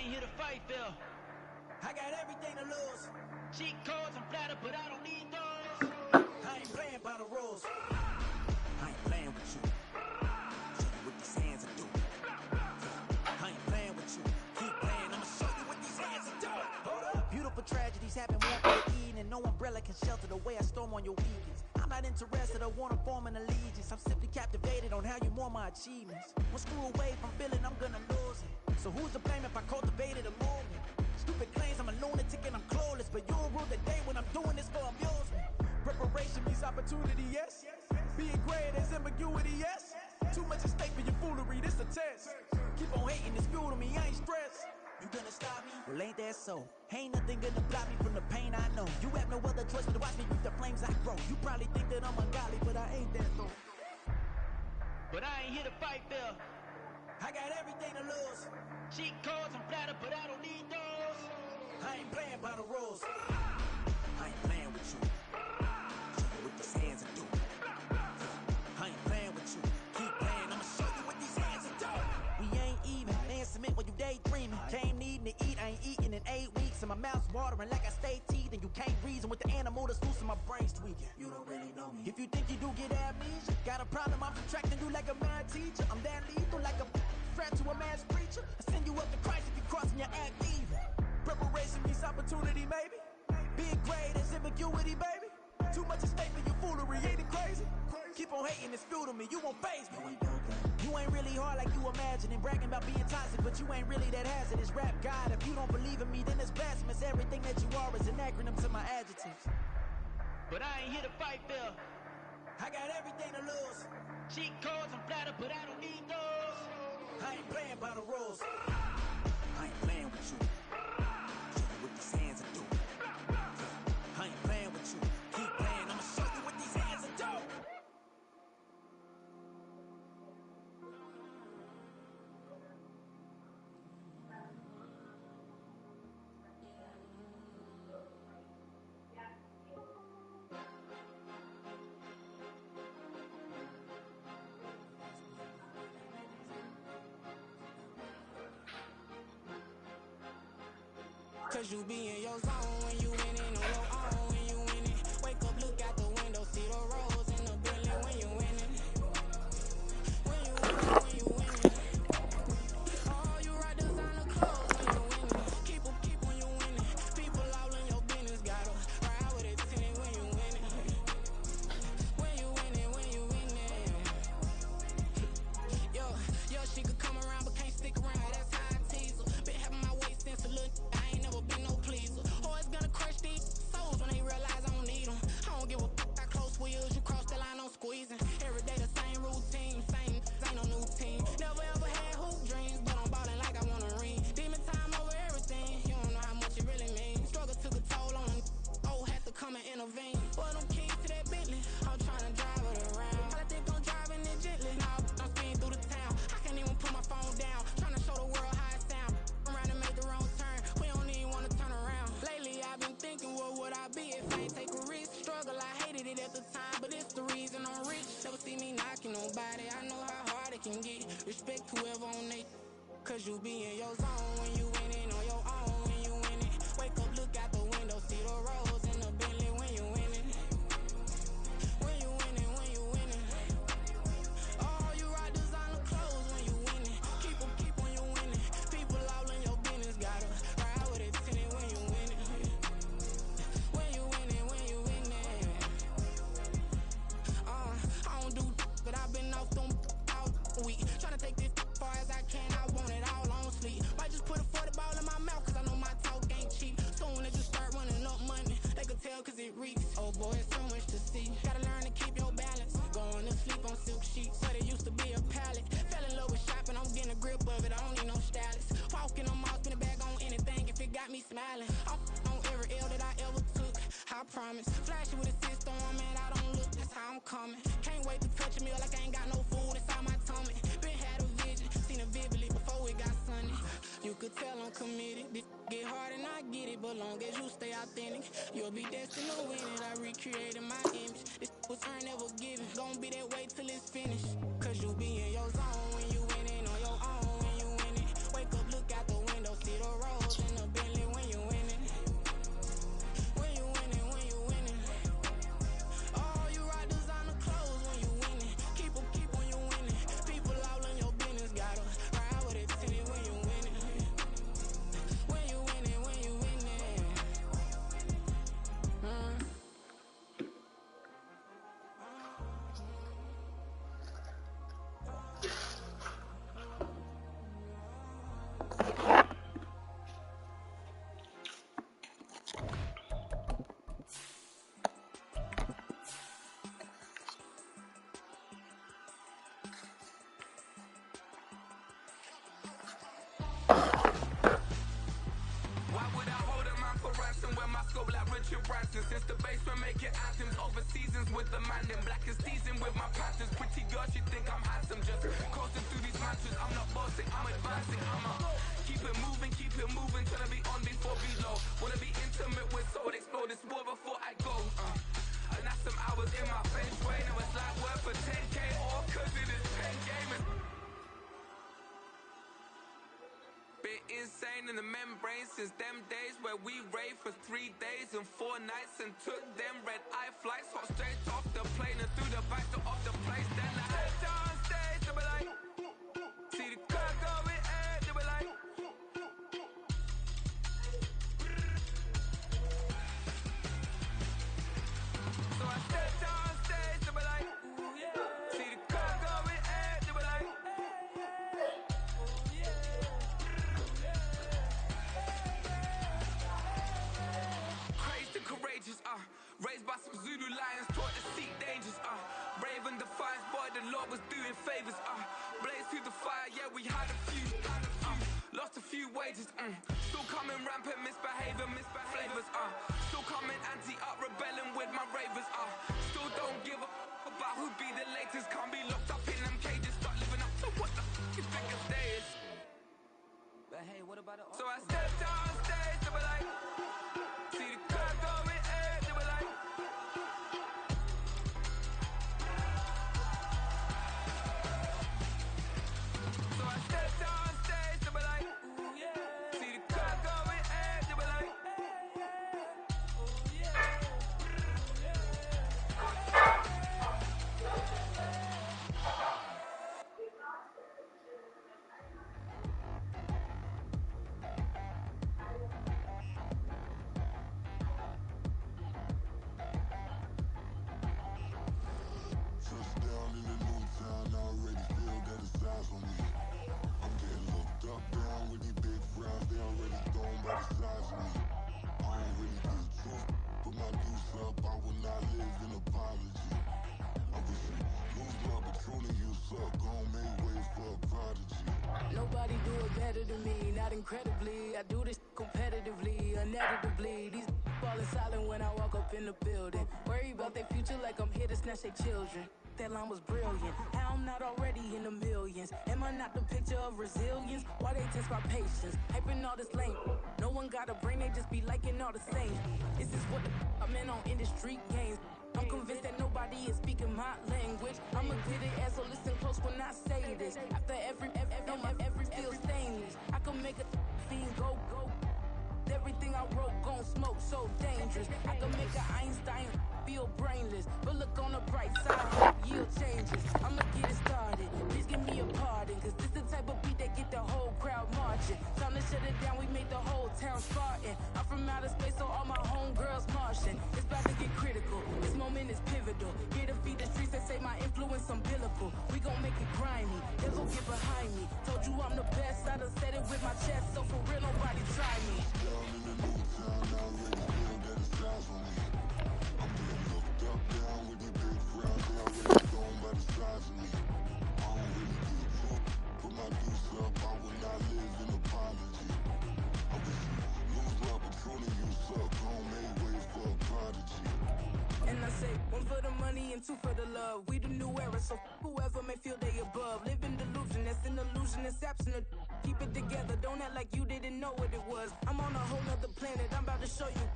ain't here to fight, Phil. I got everything to lose. Cheat codes, I'm flattered, but I don't need those. I ain't playing by the rules. I ain't playing with you. Show you what these hands are doing. I ain't playing with you. Keep playing, I'ma show you what these hands are doing. Hold up. Beautiful tragedies happen one for the eating, and no umbrella can shelter the way I storm on your weekends. I'm not interested, I wanna form an allegiance. I'm simply captivated on how you more my achievements. One screw away from feeling I'm gonna lose it. So who's to blame if I cultivated a movement? Stupid claims I'm a lunatic and I'm clueless, but you'll rule the day when I'm doing this for amusement. Preparation means opportunity, yes. Being great as ambiguity, yes. Too much at stake for your foolery, this a test. Keep on hating, it's fuel to me, I ain't stressed. You gonna stop me? Well, ain't that so? Ain't nothing gonna block me from the pain I know. You have no other choice but to watch me reap the flames I grow. You probably think that I'm ungodly, but I ain't that though. But I ain't here to fight, Phil. I got everything to lose. Cheat codes, I'm flattered, but I don't need those. I ain't playing by the rules. I ain't playing with you. Show you what these hands are doing. I ain't playing with you. Keep playing, I'ma show you what these hands are doing. We ain't even. Man, submit when you daydreaming. Came needing to eat, I ain't eating in 8 weeks. And my mouth's watering like I stay teeth. And you can't reason with the animal that's loose and my brain's tweaking. You don't really know me. If you think you do get amnesia, got a problem, I'm subtracting you like a mad teacher. I'm that lethal like a threat to a mass preacher. I send you up to Christ if you crossing your act evil. Preparation means opportunity, maybe. Being great is ambiguity, baby. Too much at stake for your foolery, ain't it crazy? Keep on hating, it's fuel to me, you won't faze me. You ain't really hard like you imagine and bragging about being toxic, but you ain't really that hazardous. Rap God, if you don't believe in me, then it's blasphemous. Everything that you are is an acronym to my adjectives. But I ain't here to fight, Phil. I got everything to lose. Cheat codes, I'm flattered, but I don't need those. I ain't playing by the rules. I ain't playing with you. Show you what these hands are doing. I ain't playing with you. Keep playing, I'ma show you what these hands are doing. Cause you be in your zone when you winning on your own when you winning. Wake up, look out the window, see the rose in the building when you winning. When you winning, when you winning. Oh, you right designer clothes when you winning. Keep when you winning. People all in your business, gotta ride with it tinted when you winning. When you winning, when you winning. Yo, she could come around but can't stick around, that's how I tease her. Been having my waist since a little, I ain't never been no pleaser. Always gonna crush these souls when they realize I don't need them. I don't give a how close we is, you cross the line, I'm squeezing. Every day the same routine, same, ain't no new team. Never ever had hoop dreams, but I'm ballin' like I wanna ring. Demon time over everything, you don't know how much it really means. Struggle took a toll on them, had to come and intervene. Boy, them keys to that Bentley, I'm tryna drive it around. I think I'm driving it gently, now I'm speeding through the town. I can't even put my phone down, tryna show the world how it sound. Around and made the wrong turn, we don't even wanna turn around. Lately I've been thinking, what would I be if I ain't take a risk? Struggle, I hated it at the time, but it's the reason I'm rich. Never see me knocking nobody, I know how hard it can get. Respect whoever on they, cause you be in your zone when you winning on your own when you winning. Wake up, look out the window, see the rose in the Bentley when you winning. When you winning, when you winning. Oh, you right designer clothes when you winning. Keep when you winning. People all in your business, gotta ride with it tinted when you winning. When you winning, when you winning. I don't do but I've been off them all week. Tryna take this far as I can, I want it all on sleep. Might just put a 40 ball in my mouth, cause I know my talk ain't cheap. Soon as you start running up money, they can tell cause it reeks. Oh boy, it's so much to see. Gotta learn to keep your balance. Going to sleep on silk sheets, but it used to be a pallet. Fell in love with shopping, I'm getting a grip of it, I don't need no stylist. Walking on mouth, spin a bag on anything if it got me smiling. I'm on every L that I ever took, I promise. Flashy with a system, man, I don't look, that's how I'm coming. Can't wait to touch a meal like I ain't got no food inside my tummy. Been had a vision, seen it vividly before it got sunny. You could tell I'm committed, this get hard and I get it, but long as you stay authentic, you'll be destined to win it. I recreated my image, this was earned, never given. Gonna be that way till it's finished, cause you be in your zone when you winning on your own when you winning. Wake up, look out the window, see the your ransom. Since the basement making anthems over seasons with the man in black is seasoned with my patterns. Pretty girls, you think I'm handsome. Just coasting through these matches. I'm not bossing, I'm advancing. Keep it moving, tryna be on before below. Wanna be intimate with soul, explore this war before I go. And that's some hours in my feng shui. Now it's like work for 10K or cause it is pen gaming. Been insane in the membrane since them days where we raved for 3 days and 4 nights and took them red eye flights. Hot straight off the plane and through the back door of the place. Then I head on stage, they were like, see the car going ahead, they were like. So I stepped on stage, they were like, see the car going ahead, they were like. Crazed and courageous, raised by some Zulu lions, taught to seek dangers, brave and defiant, boy, the Lord was doing favors, blaze through the fire, yeah, we had a few, lost a few wages, still coming rampant, misbehaving, flavors, still coming anti-up, rebelling with my ravers, still don't give a about who be the latest, can't be locked up in them cages, start living up to what the you think of days. But hey, what about the So I stepped on stage, they were like, see the car going ahead, they were like. So I stepped on stage, they were like, see the car going ahead, they were like. Touchdown in a new town, I already feel that it's eyes on me. I'm getting looked up, down with these big frowns, they already thrown by the size of me. I don't really give a truth, put my deuce up, I will not live in apology. I wish you lose love, but truly you suck, gon' make way for a prodigy. Nobody do it better than me, not incredibly. I do this competitively, inevitably. These falling silent when I walk up in the building. Worry about their future like I'm here to snatch their children. That line was brilliant. How I'm not already in the millions. Am I not the picture of resilience? Why they test my patience? Hyping all this lame. No one got a brain, they just be liking all the same. This is what the I'm in on industry games. I'm convinced that nobody is speaking my language. I'ma get it as so listen close when I say this. After every feel stainless. I can make a fiend go. Everything I wrote gon' smoke, so dangerous. I can make an Einstein feel brainless. But look on the bright side, hope yield changes. I'ma get it started, please give me a pardon. Cause this the type of beat that get the whole crowd marching. Time to shut it down, we made the whole town Spartan. I'm from outer space, so all my homegirls Martian. It's about to get critical, this moment is pivotal. Here to feed the streets that say my influence umbilical. We gon' make it grimy, they gon' get behind me. Told you I'm the best, I done said it with my chest. So for real, nobody try me. Down in a new town, I already feel that it's eyes on me. I'm getting looked up, down with these big frowns, they already thrown by the size of me. I don't really give a truth, put my deuce up, I will not live in apology. I wish you lose love, but truly you suck, gon' make way for a prodigy. And I say, one for the money and two for the love. We the new era, so whoever may feel they above. Live in delusion, that's an illusion, it's absent of. Keep it together, don't act like you didn't know what it was. I'm on a whole nother planet, I'm about to show you.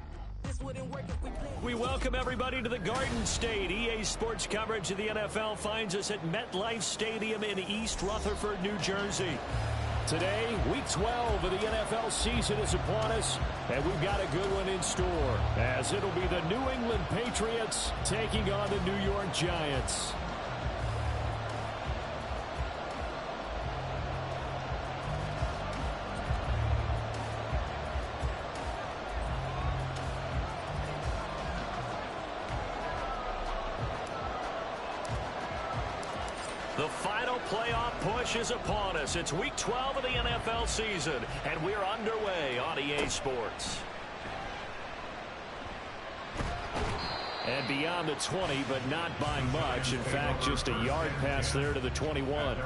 This wouldn't work if we played. We welcome everybody to the Garden State. EA Sports coverage of the NFL finds us at MetLife Stadium in East Rutherford, New Jersey. Today, week 12 of the NFL season is upon us, and we've got a good one in store, as it'll be the New England Patriots taking on the New York Giants. The final playoff push is upon us. It's week 12 of the NFL season, and we're underway on EA Sports. And beyond the 20, but not by much. In fact, just a yard pass there to the 21.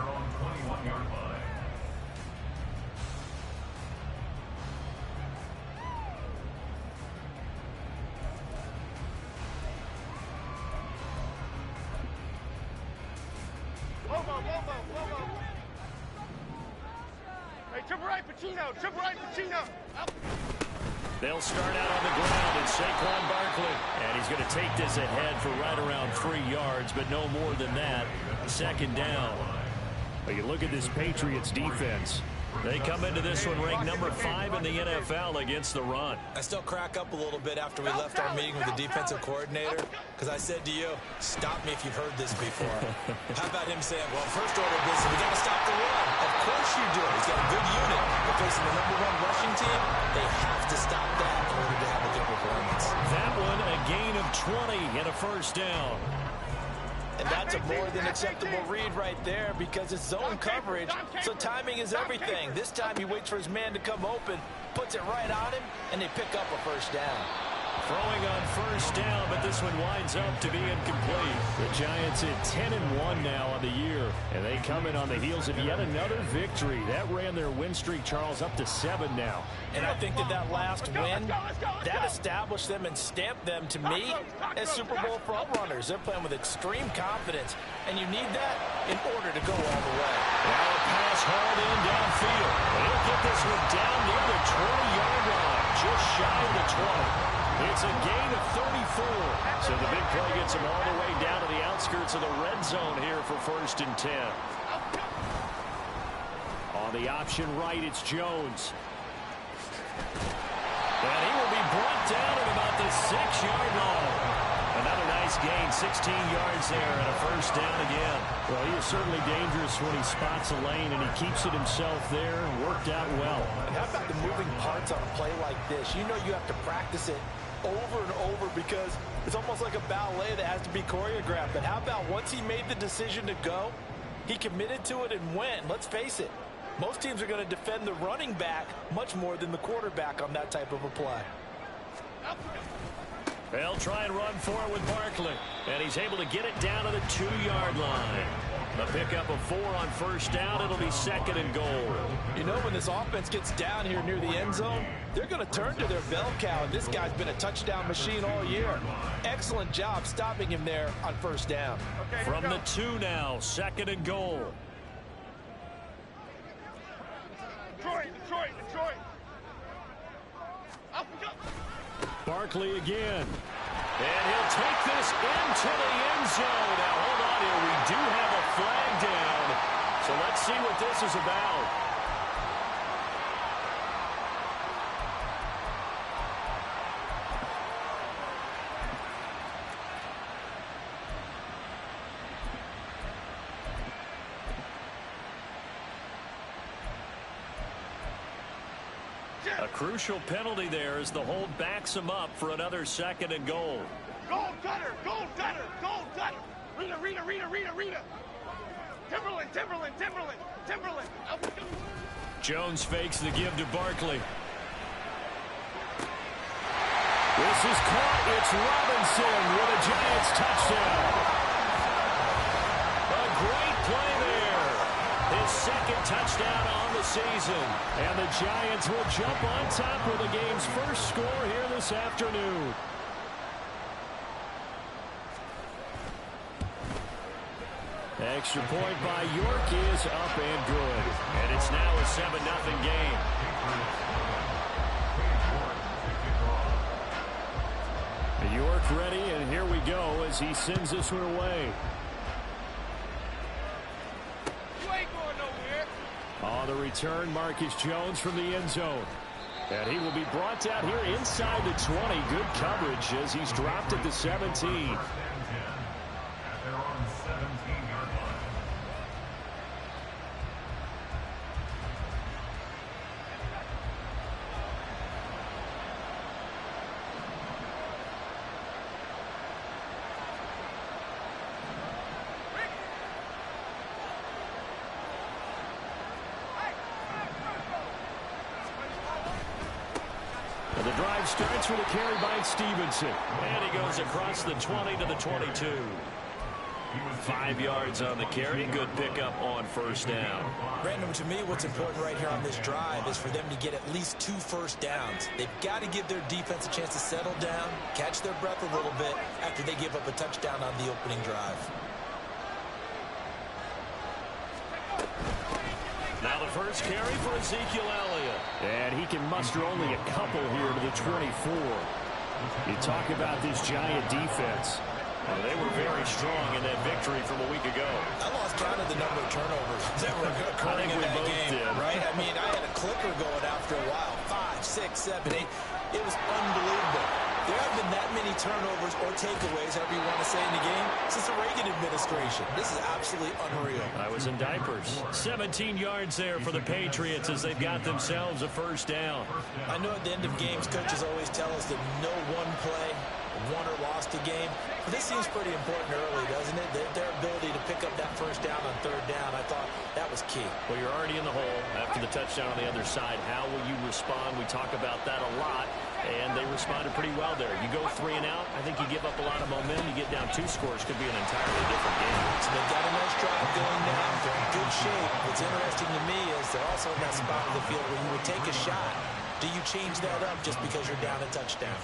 Hey, triple right, Pacino. Triple right, Pacino. They'll start out on the ground, and Saquon Barkley. And he's going to take this ahead for right around 3 yards, but no more than that. Second down. But you look at this Patriots defense. They come into this one ranked number 5 in the NFL against the run. I still crack up a little bit after we left our meeting with the defensive coordinator, because I said to you, stop me if you've heard this before. How about him saying, well, first order of business, we got to stop the run. Of course you do. He's got a good unit. They're facing the #1 rushing team. They have to stop that in order to have a good performance. That one, a gain of 20 and a first down. And that's a more than acceptable read right there because it's zone coverage, so timing is everything. This time he waits for his man to come open, puts it right on him, and they pick up a first down. Throwing on first down, but this one winds up to be incomplete. The Giants at 10-1 now on the year, and they come in on the heels of yet another victory. That ran their win streak, Charles, up to 7 now. And I think that last win, that established them and stamped them, to me, as Super Bowl frontrunners. They're playing with extreme confidence, and you need that in order to go all the way. Now a pass hauled in downfield. They'll get this one down near the 20-yard line, just shy of the 20. It's a gain of 34. So the big play gets him all the way down to the outskirts of the red zone here for 1st and 10. On the option right, it's Jones. And he will be brought down at about the 6-yard line. Another nice gain, 16 yards there, and a first down again. Well, he is certainly dangerous when he spots a lane, and he keeps it himself there and worked out well. And how about the moving parts on a play like this? You know you have to practice it over and over because it's almost like a ballet that has to be choreographed. But how about once he made the decision to go, he committed to it and went. Let's face it, most teams are going to defend the running back much more than the quarterback on that type of a play. They'll try and run for it with Barkley, and he's able to get it down to the 2-yard line. A pickup of 4 on first down. It'll be 2nd and goal. You know, when this offense gets down here near the end zone, they're going to turn to their bell cow, and this guy's been a touchdown machine all year. Excellent job stopping him there on first down. From the 2 now, 2nd and goal. Detroit. Barkley again. And he'll take this into the end zone. Now, hold on here. We do have a flag down. So let's see what this is about. A crucial penalty there as the hold backs him up for another 2nd and goal. Gold cutter. Rita. Timberland. Jones fakes the give to Barkley. This is caught. It's Robinson with a Giants touchdown. A great play there. His 2nd touchdown on the season. And the Giants will jump on top with the game's first score here this afternoon. Extra point by York is up and good. And it's now a 7-0 game. York ready, and here we go as he sends this one away. You ain't going nowhere. On the return, Marcus Jones from the end zone. And he will be brought down here inside the 20. Good coverage as he's dropped at the 17. The drive starts with a carry by Stevenson. And he goes across the 20 to the 22. 5 yards on the carry. Good pickup on first down. Brandon, to me, what's important right here on this drive is for them to get at least 2 first downs. They've got to give their defense a chance to settle down, catch their breath a little bit after they give up a touchdown on the opening drive. first carry for Ezekiel Elliott. And he can muster only a couple here to the 24. You talk about this Giant defense. Well, they were very strong in that victory from a week ago. I lost count of the number of turnovers that were occurring in that game, right? I mean, I had a clicker going after a while. 5, 6, 7, 8. It was unbelievable. There haven't been that many turnovers or takeaways, however you want to say, in the game since the Reagan administration. This is absolutely unreal. I was in diapers. 17 yards there for the Patriots as they've got themselves a first down. I know at the end of games, coaches always tell us that no one play won or lost a game. But this seems pretty important early, doesn't it? Their ability to pick up that first down on third down, I thought that was key. Well, you're already in the hole after the touchdown on the other side. How will you respond? We talk about that a lot, and they responded pretty well there. You go 3 and out, I think you give up a lot of momentum. You get down 2 scores, could be an entirely different game. So they've got a nice drive going now. They're in good shape. What's interesting to me is they're also in that spot of the field where you would take a shot. Do you change that up just because you're down a touchdown?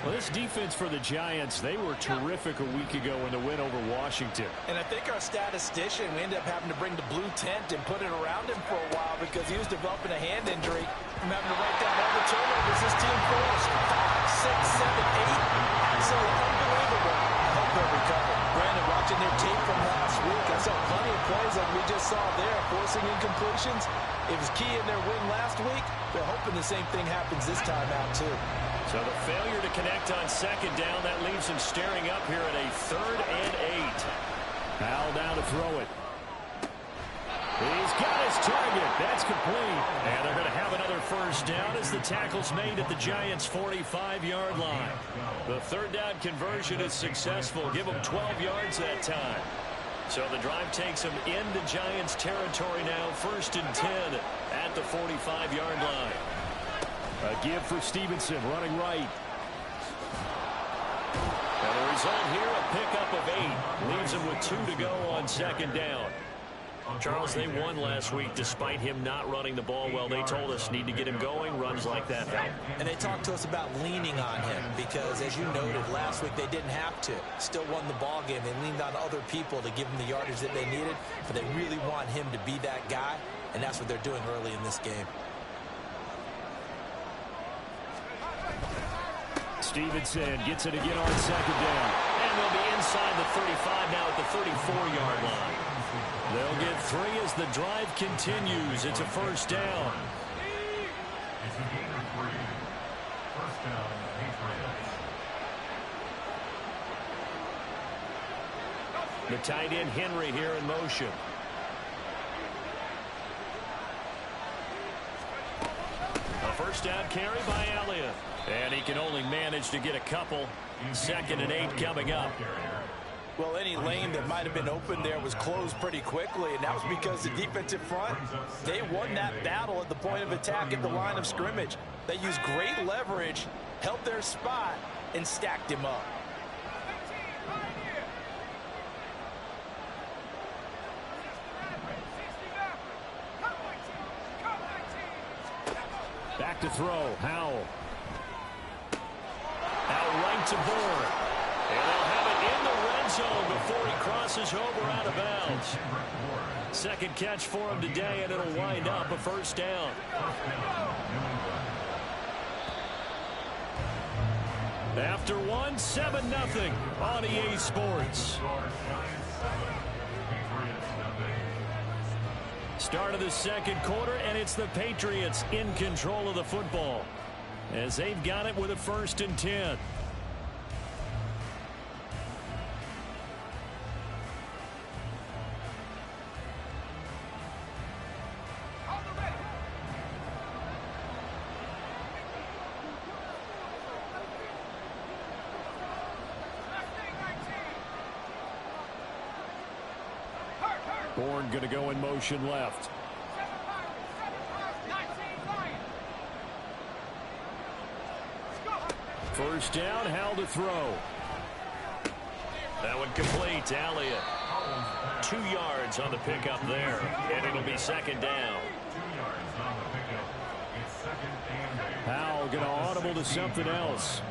Well, this defense for the Giants, they were terrific a week ago in the win over Washington. And I think our statistician, we ended up having to bring the blue tent and put it around him for a while because he was developing a hand injury from having to write down all the turnovers this team forced. 5, 6, 7, 8. Absolutely unbelievable. I hope they'll recover. Brandon, watching their tape from last week, I saw plenty of plays like we just saw there, forcing incompletions. It was key in their win last week. They're hoping the same thing happens this time out, too. So the failure to connect on second down, that leaves him staring up here at a 3rd and 8. Howell down to throw it. He's got his target. That's complete. And they're going to have another first down as the tackle's made at the Giants' 45-yard line. The 3rd down conversion is successful. Give them 12 yards that time. So the drive takes them into Giants territory now, 1st and 10 at the 45-yard line. A give for Stevenson, running right. And the result here, a pickup of 8. Leaves them with 2 to go on second down. Charles, they won last week despite him not running the ball well. They told us need to get him going. Runs like that help. And they talked to us about leaning on him because, as you noted, last week they didn't have to. Still won the ball game. They leaned on other people to give them the yardage that they needed, but they really want him to be that guy, and that's what they're doing early in this game. Stevenson gets it again on second down. And they'll be inside the 35 now at the 34-yard line. They'll get 3 as the drive continues. It's a first down. The tight end Henry here in motion. A first down carry by Elliott. And he can only manage to get a couple. 2nd and 8 coming up. Well, any lane that might have been open there was closed pretty quickly, and that was because the defensive front, they won that battle at the point of attack at the line of scrimmage. They used great leverage, held their spot, and stacked him up. Back to throw, Howell. Out right to Bourne. And they'll have it in the red zone before he crosses over out of bounds. 2nd catch for him today, and it'll wind up a first down. After 1, 7-0 on EA Sports. Start of the 2nd quarter, and it's the Patriots in control of the football as they've got it with a 1st and 10. Bourne going to go in motion left. First down, Howell to throw. That one complete to Elliott. 2 yards on the pickup there, and it'll be 2nd down. Howell going to audible to something else.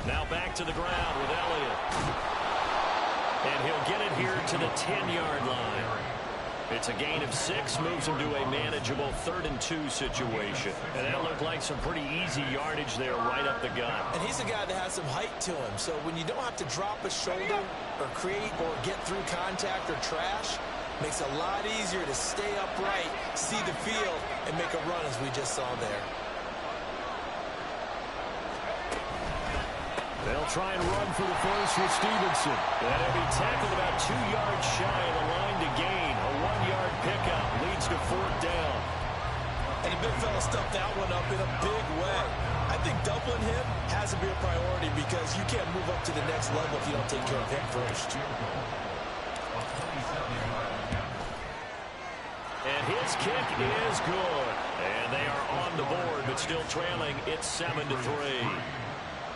Now back to the ground with Elliott. And he'll get it here to the 10-yard line. It's a gain of 6, moves him to a manageable 3rd and 2 situation. And that looked like some pretty easy yardage there right up the gut. And he's a guy that has some height to him. So when you don't have to drop a shoulder or create or get through contact or trash, makes it a lot easier to stay upright, see the field, and make a run as we just saw there. They'll try and run for the first with Stevenson. And he'll be tackled about 2 yards shy of the line to gain. A 1-yard pickup leads to 4th down. And the big fella stuffed that one up in a big way. I think doubling him has to be a priority because you can't move up to the next level if you don't take care of him first. And his kick is good. And they are on the board, but still trailing. It's 7-3.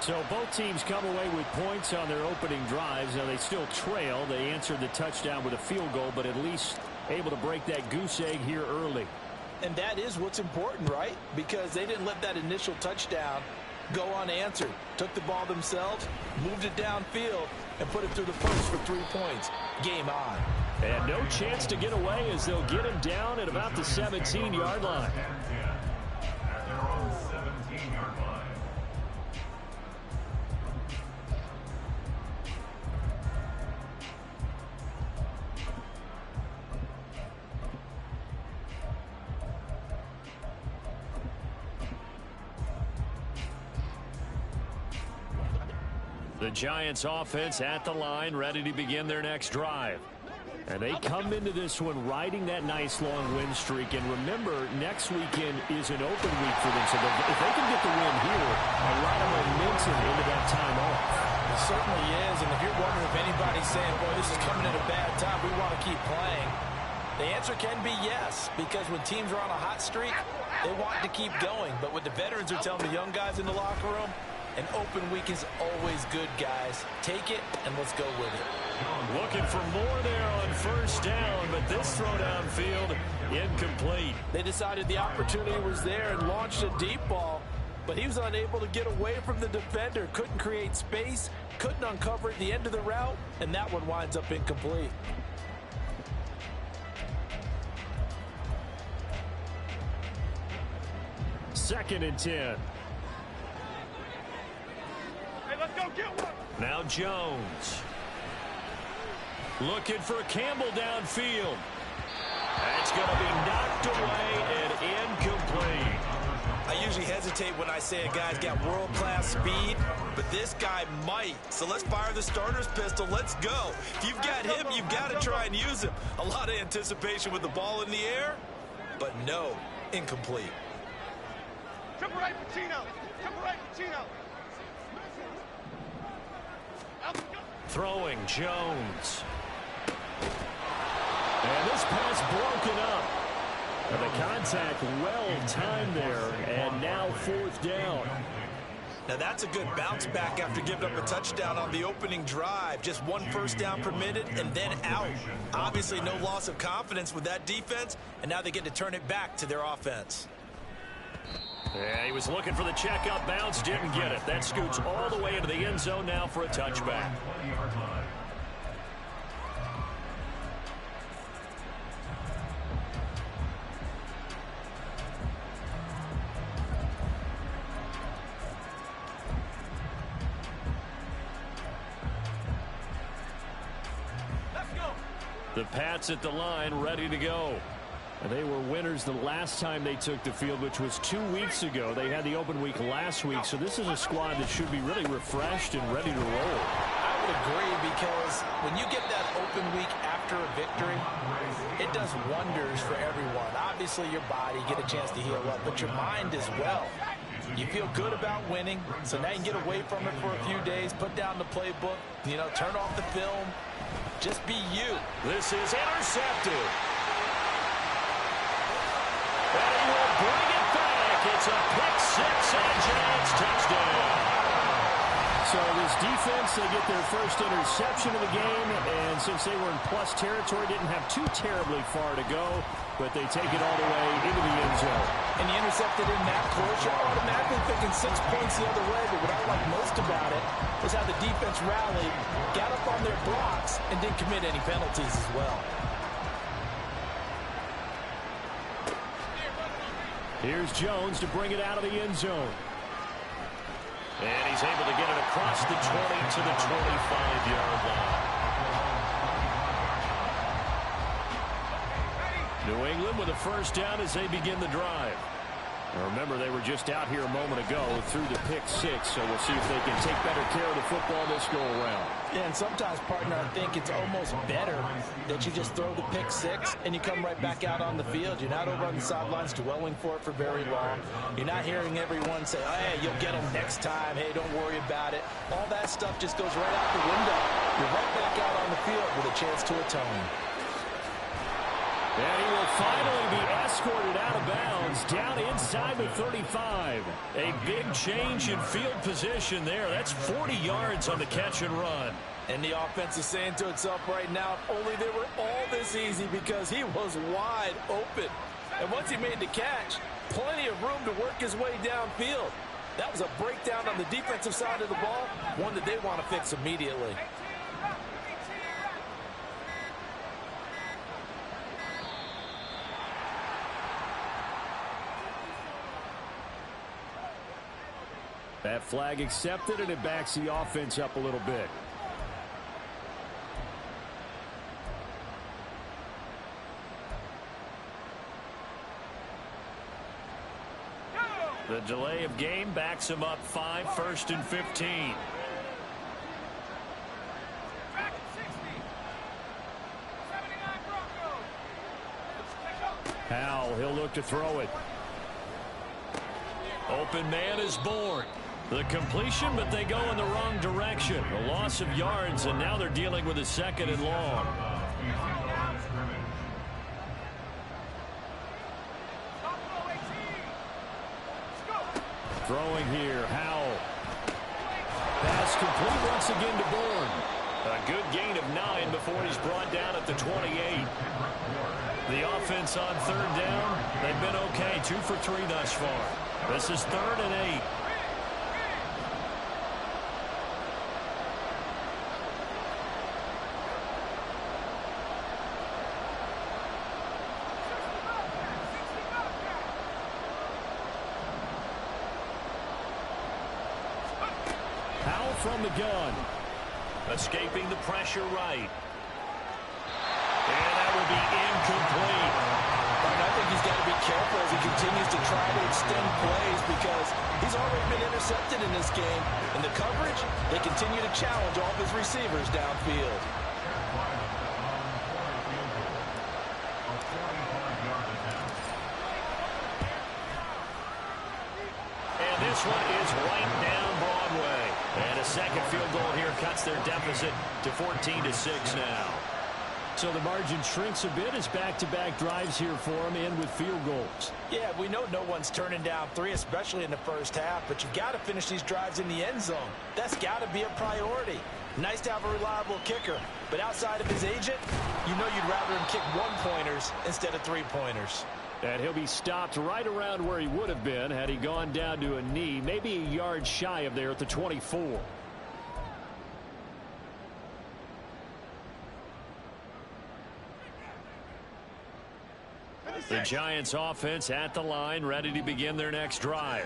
So both teams come away with points on their opening drives. Now they still trail. They answered the touchdown with a field goal, but at least able to break that goose egg here early. And that is what's important, right? Because they didn't let that initial touchdown go unanswered. Took the ball themselves, moved it downfield, and put it through the post for 3 points. Game on. And no chance to get away as they'll get him down at about the 17-yard line. The Giants offense at the line, ready to begin their next drive. And they come into this one riding that nice long win streak. And remember, next weekend is an open week for them. So if they can get the win here, a lot of momentum into that time off. It certainly is. And if you're wondering if anybody's saying, boy, this is coming at a bad time, we want to keep playing, the answer can be yes. Because when teams are on a hot streak, they want to keep going. But what the veterans are telling the young guys in the locker room, an open week is always good, guys. Take it, and let's go with it. Looking for more there on 1st down, but this throw downfield incomplete. They decided the opportunity was there and launched a deep ball, but he was unable to get away from the defender. Couldn't create space, couldn't uncover at the end of the route, and that one winds up incomplete. Second and 10. Let's go get one. Now Jones. Looking for Campbell downfield. That's going to be knocked away and incomplete. I usually hesitate when I say a guy's got world-class speed, but this guy might. So let's fire the starter's pistol. Let's go. If you've got him, you've got to try and use him. A lot of anticipation with the ball in the air, but no, incomplete. Triple right, Pacino. Triple right, Pacino. Throwing Jones. And this pass broken up. And the contact well timed there. And now 4th down. Now that's a good bounce back after giving up a touchdown on the opening drive. Just 1 first down permitted and then out. Obviously no loss of confidence with that defense. And now they get to turn it back to their offense. Yeah, he was looking for the check-up bounce, didn't get it. That scoots all the way into the end zone now for a touchback. Let's go. The Pats at the line, ready to go. They were winners the last time they took the field, which was 2 weeks ago. They had the open week last week, so this is a squad that should be really refreshed and ready to roll. I would agree, because when you get that open week after a victory, it does wonders for everyone. Obviously, your body, get a chance to heal up, but your mind as well. You feel good about winning, so now you can get away from it for a few days, put down the playbook, turn off the film, just be you. This is intercepted. And he will bring it back. It's a pick-6 and a Giants touchdown. So this defense, they get their first interception of the game, and since they were in plus territory, didn't have too terribly far to go, but they take it all the way into the end zone. And you intercepted in that course, you're automatically thinking 6 points the other way, but what I like most about it was how the defense rallied, got up on their blocks, and didn't commit any penalties as well. Here's Jones to bring it out of the end zone. And he's able to get it across the 20 to the 25-yard line. New England with a first down as they begin the drive. Now remember, they were just out here a moment ago through the pick six, so we'll see if they can take better care of the football this go-around. Yeah, and sometimes, partner, I think it's almost better that you just throw the pick six and you come right back out on the field. You're not over on the sidelines dwelling for it for very long. You're not hearing everyone say, oh, hey, you'll get them next time. Hey, don't worry about it. All that stuff just goes right out the window. You're right back out on the field with a chance to atone. And he will finally be escorted out of bounds down inside the 35. A big change in field position there. That's 40 yards on the catch and run. And the offense is saying to itself right now, if only they were all this easy, because he was wide open. And once he made the catch, plenty of room to work his way downfield. That was a breakdown on the defensive side of the ball, one that they want to fix immediately. That flag accepted, and it backs the offense up a little bit. The delay of game backs him up 5, 1st and 15. Howell, he'll look to throw it. Open man is born. The completion, but they go in the wrong direction. A loss of yards, and now they're dealing with a 2nd and long. Throwing here, Howell. Pass complete once again to Bourne. A good gain of 9 before he's brought down at the 28. The offense on 3rd down, they've been okay. 2 for 3 thus far. This is 3rd and 8. Howell from the gun. Escaping the pressure right. And that will be incomplete. I think he's got to be careful as he continues to try to extend plays, because he's already been intercepted in this game. In the coverage, they continue to challenge all of his receivers downfield. And this one is right down Broadway. And a 2nd field goal here cuts their deficit to 14-6 now. So the margin shrinks a bit as back-to-back drives here for them, and with field goals. Yeah, we know no one's turning down 3, especially in the first half, but you've got to finish these drives in the end zone. That's got to be a priority. Nice to have a reliable kicker, but outside of his agent, you know you'd rather him kick 1-pointers instead of 3-pointers. And he'll be stopped right around where he would have been had he gone down to a knee, maybe a yard shy of there at the 24. The Giants offense at the line, ready to begin their next drive.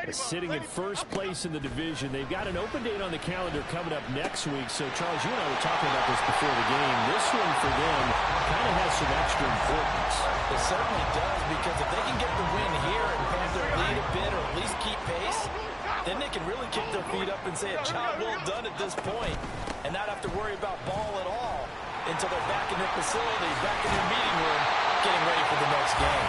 Sitting in first place in the division. They've got an open date on the calendar coming up next week. So, Charles, you and I were talking about this before the game. This one for them kind of has some extra importance. It certainly does, because if they can get the win here and have their lead a bit, or at least keep pace, then they can really kick their feet up and say a job well done at this point, and not have to worry about ball at all until they're back in their facility, back in their meeting room, getting ready for the next game.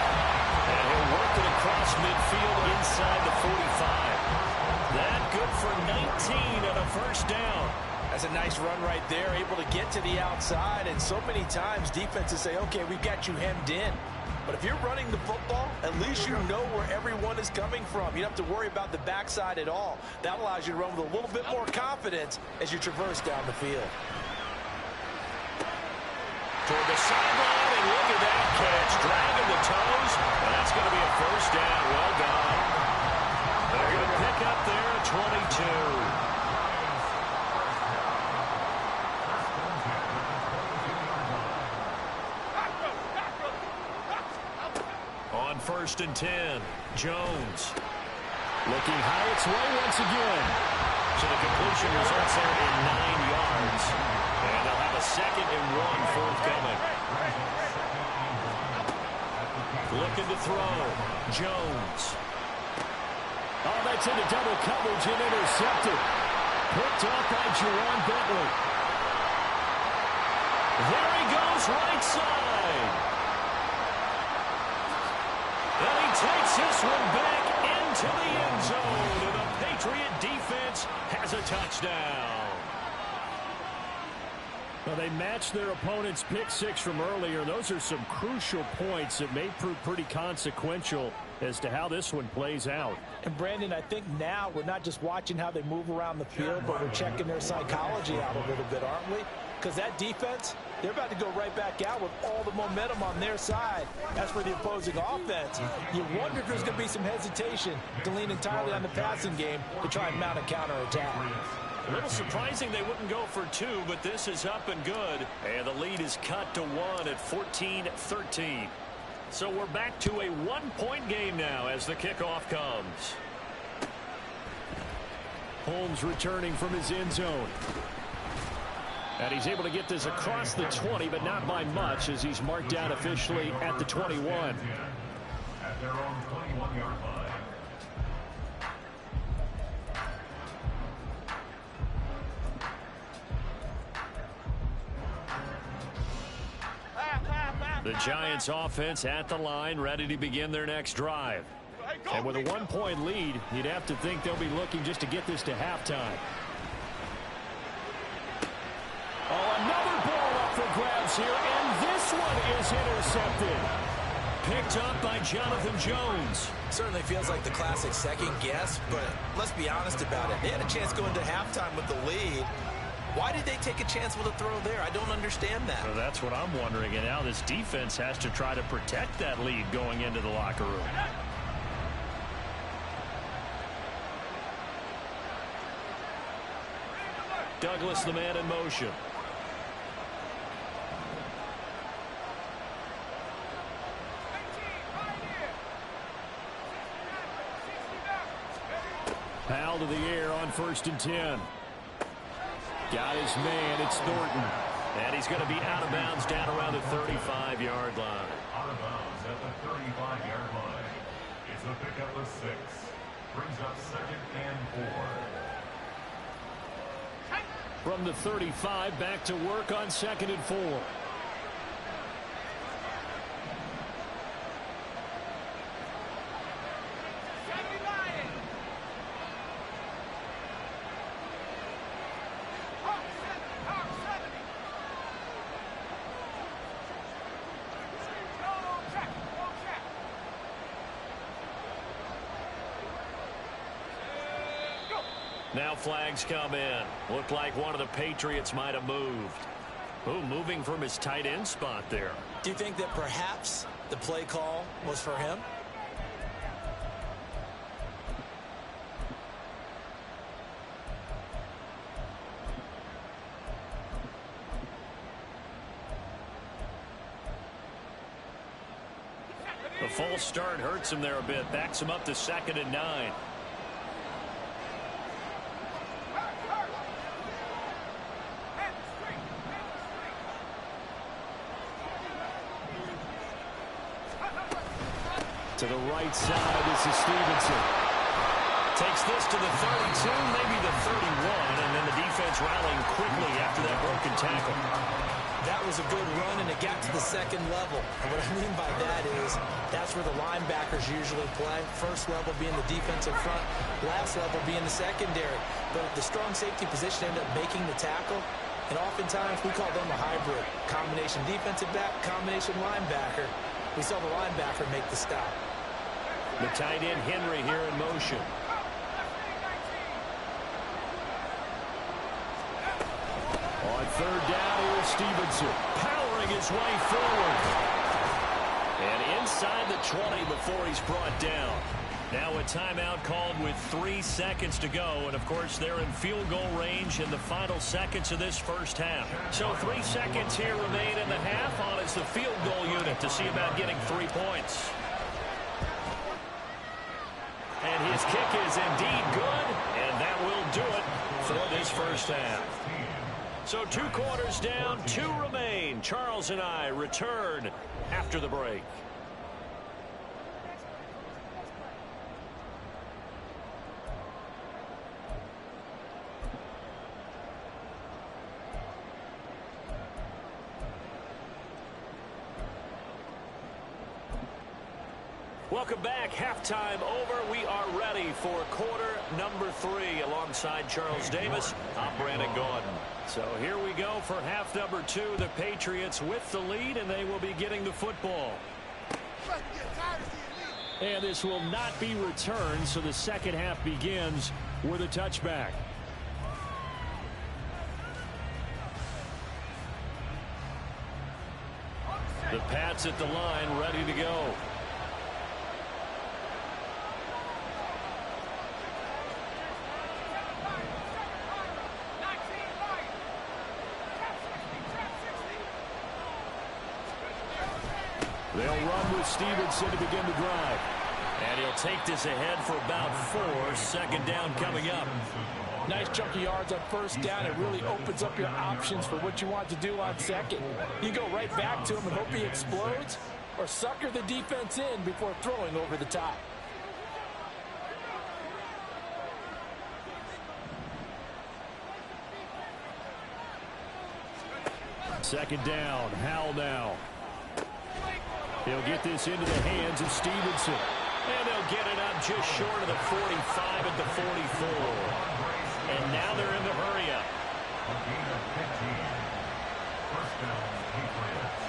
And he'll work it across midfield inside the 45. That good for 19 and a first down. That's a nice run right there, able to get to the outside. And so many times defenses say, okay, we've got you hemmed in. But if you're running the football, at least you know where everyone is coming from. You don't have to worry about the backside at all. That allows you to run with a little bit more confidence as you traverse down the field. Toward the sideline, and look at that catch. Dragging the toes, and that's going to be a first down. Well done. They're going to pick up there at 22. 1st and 10. Jones. Looking high its way once again. So the completion results there in 9 yards. And they'll have a 2nd and 1 forthcoming. Looking to throw. Jones. Oh, that's into double coverage and intercepted. Picked off by Juwan Bentley. There he goes, right side. And he takes this one back into the end zone. And the Patriot defense has a touchdown. Well, they matched their opponent's pick six from earlier. Those are some crucial points that may prove pretty consequential as to how this one plays out. And, Brandon, I think now we're not just watching how they move around the field, but we're checking their psychology out a little bit, aren't we? Because that defense, they're about to go right back out with all the momentum on their side. As for the opposing offense, you wonder if there's going to be some hesitation to lean entirely on the passing game to try and mount a counterattack. A little surprising they wouldn't go for 2, but this is up and good. And the lead is cut to 1 at 14-13. So we're back to a 1-point game now as the kickoff comes. Holmes returning from his end zone. And he's able to get this across the 20, but not by much as he's marked down officially at the 21. At their own 21-yard line. The Giants offense at the line, ready to begin their next drive. And with a 1-point lead, you'd have to think they'll be looking just to get this to halftime. Oh, another ball up for grabs here, and this one is intercepted. Picked up by Jonathan Jones. Certainly feels like the classic second guess, but let's be honest about it. They had a chance going to halftime with the lead. Why did they take a chance with a throw there? I don't understand that. Well, that's what I'm wondering. And now this defense has to try to protect that lead going into the locker room. Douglas, the man in motion. Powell to the air on 1st and 10. Got his man, it's Thornton. And he's going to be out of bounds down around the 35-yard line. Out of bounds at the 35-yard line. It's a pickup of 6. Brings up 2nd and 4. From the 35, back to work on 2nd and 4. Now flags come in. Looked like one of the Patriots might have moved. Oh, moving from his tight end spot there. Do you think that perhaps the play call was for him? The false start hurts him there a bit. Backs him up to 2nd and 9. To the right side, this is Stevenson. Takes this to the 32, maybe the 31, and then the defense rallying quickly after that broken tackle. That was a good run, and it got to the 2nd level. And what I mean by that is that's where the linebackers usually play. First level being the defensive front, last level being the secondary. But the strong safety position ended up making the tackle, and oftentimes we call them a hybrid. Combination defensive back, combination linebacker. We saw the linebacker make the stop. The tight end Henry here in motion. On 3rd down, here's Stevenson powering his way forward. And inside the 20 before he's brought down. Now a timeout called with 3 seconds to go. And, of course, they're in field goal range in the final seconds of this first half. So 3 seconds here remain in the half on as the field goal unit to see about getting 3 points. And his kick is indeed good, and that will do it for this first half. So 2 quarters down, 2 remain. Charles and I return after the break. Welcome back. Halftime over. We are ready for quarter number 3. Alongside Charles Davis, I'm Brandon Gaudin. So here we go for half number 2. The Patriots with the lead, and they will be getting the football. And this will not be returned, so the second half begins with a touchback. The Pats at the line, ready to go. They'll run with Stevenson to begin the drive. And he'll take this ahead for about 4. Second down coming up. Nice chunk of yards on first down. It really opens up your options for what you want to do on second. You go right back to him and hope he explodes, or sucker the defense in before throwing over the top. Second down. Howell now. He'll get this into the hands of Stevenson. And they'll get it up just short of the 45 at the 44. And now they're in the hurry up. A gain of 15. First down, Patriots.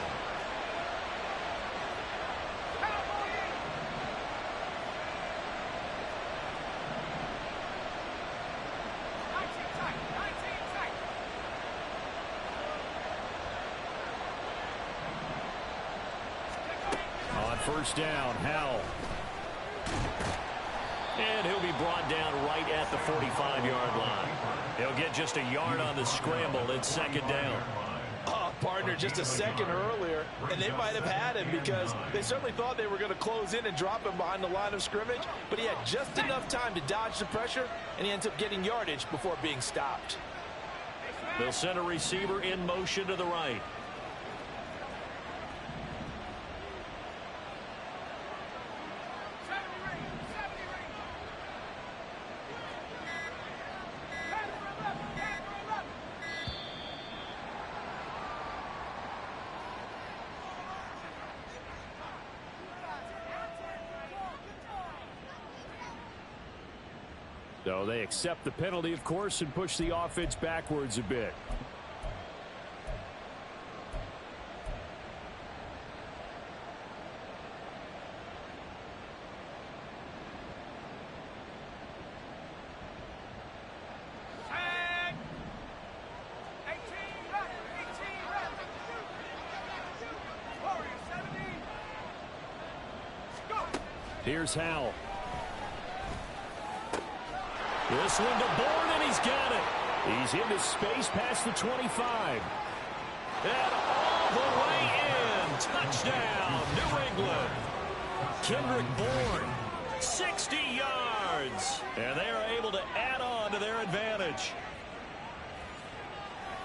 On first down, Howell. And he'll be brought down right at the 45-yard line. He'll get just a yard on the scramble. It's second down. Oh, partner, just a second earlier, and they might have had him because they certainly thought they were going to close in and drop him behind the line of scrimmage, but he had just enough time to dodge the pressure, and he ends up getting yardage before being stopped. They'll send a receiver in motion to the right. So they accept the penalty, of course, and push the offense backwards a bit. Here's Howell. This one to Bourne, and he's got it. He's into space past the 25. And all the way in. Touchdown, New England. Kendrick Bourne, 60 yards. And they are able to add on to their advantage.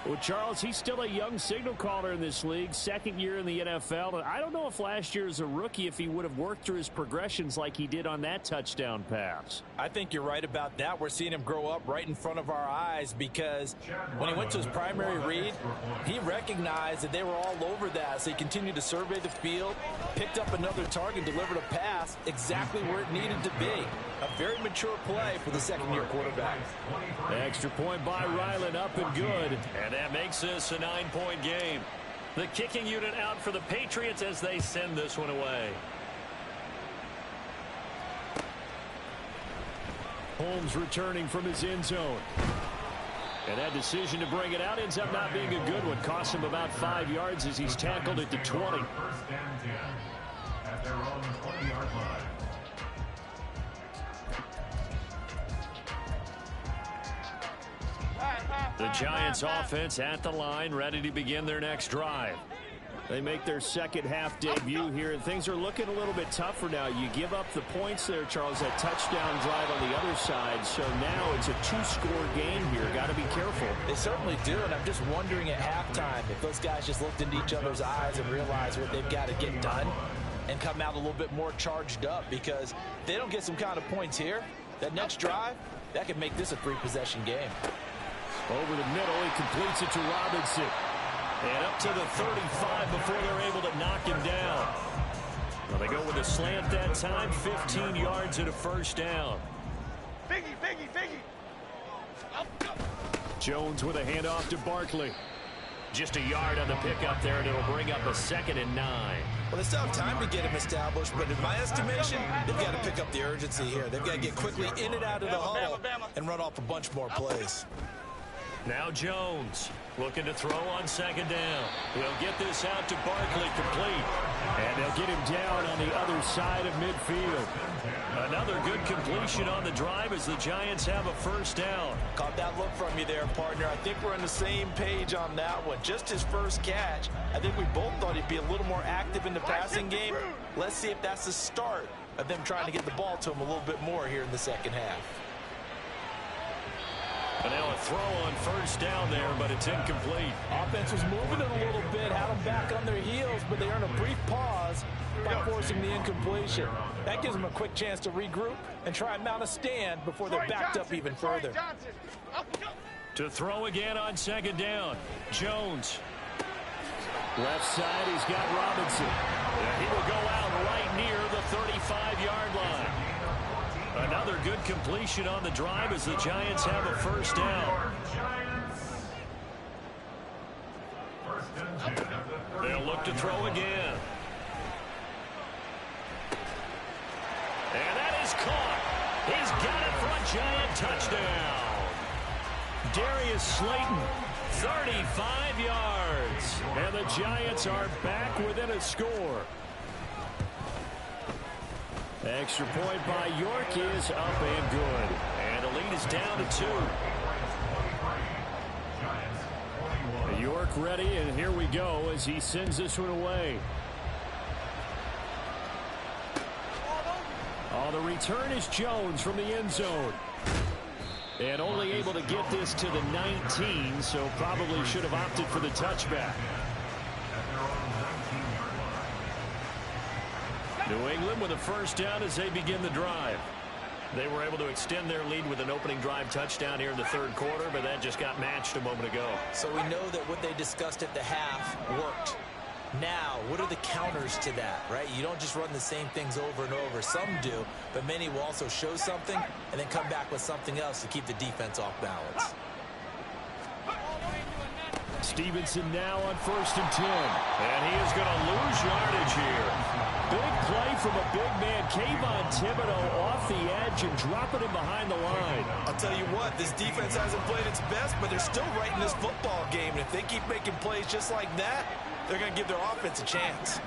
Well, Charles, he's still a young signal caller in this league, second year in the NFL. And I don't know if last year as a rookie, if he would have worked through his progressions like he did on that touchdown pass. I think you're right about that. We're seeing him grow up right in front of our eyes because when he went to his primary read, he recognized that they were all over that. So he continued to survey the field, picked up another target, delivered a pass exactly where it needed to be. A very mature play for the second-year quarterback. Extra point by Ryland, up and good. And that makes this a 9-point game. The kicking unit out for the Patriots as they send this one away. Holmes returning from his end zone. And that decision to bring it out ends up not being a good one. Costs him about 5 yards as he's tackled at the 20. First and 10 at their own 20-yard line. The Giants offense at the line, ready to begin their next drive. They make their second half debut here, and things are looking a little bit tougher now. You give up the points there, Charles, that touchdown drive on the other side. So now it's a 2-score game here. Got to be careful. They certainly do, and I'm just wondering at halftime if those guys just looked into each other's eyes and realized what they've got to get done and come out a little bit more charged up, because if they don't get some kind of points here, that next drive, that could make this a 3-possession game. Over the middle, he completes it to Robinson. And up to the 35 before they're able to knock him down. Well, they go with a slant that time, 15 yards and a first down. Biggie. Jones with a handoff to Barkley. Just a yard on the pickup there, and it'll bring up a 2nd and 9. Well, they still have time to get him established, but in my estimation, they've got to pick up the urgency here. They've got to get quickly in and out of the huddle and run off a bunch more plays. Now Jones looking to throw on 2nd down. He'll get this out to Barkley, complete. And they'll get him down on the other side of midfield. Another good completion on the drive as the Giants have a first down. Caught that look from you there, partner. I think we're on the same page on that one. Just his first catch. I think we both thought he'd be a little more active in the passing game. Let's see if that's the start of them trying to get the ball to him a little bit more here in the second half. And now a throw on first down there, but it's incomplete. Offense was moving it a little bit, had them back on their heels, but they earned a brief pause by forcing the incompletion. That gives them a quick chance to regroup and try and mount a stand before they're backed up even further. To throw again on 2nd down, Jones. Left side, he's got Robinson. And he will go out right near the 35-yard line. Another good completion on the drive as the Giants have a first down. They'll look to throw again. And that is caught. He's got it for a Giant touchdown. Darius Slayton, 35 yards. And the Giants are back within a score. Extra point by York is up and good. And the lead is down to 2. York ready, and here we go as he sends this one away. On the return is Jones from the end zone. And only able to get this to the 19, so probably should have opted for the touchback. New England with a first down as they begin the drive. They were able to extend their lead with an opening drive touchdown here in the 3rd quarter, but that just got matched a moment ago. So we know that what they discussed at the half worked. Now, what are the counters to that, right? You don't just run the same things over and over. Some do, but many will also show something and then come back with something else to keep the defense off balance. Stevenson now on 1st and 10. And he is going to lose yardage here. Big play from a big man, Kayvon Thibodeau, off the edge and dropping him behind the line. I'll tell you what, this defense hasn't played its best, but they're still right in this football game. And if they keep making plays just like that, they're going to give their offense a chance.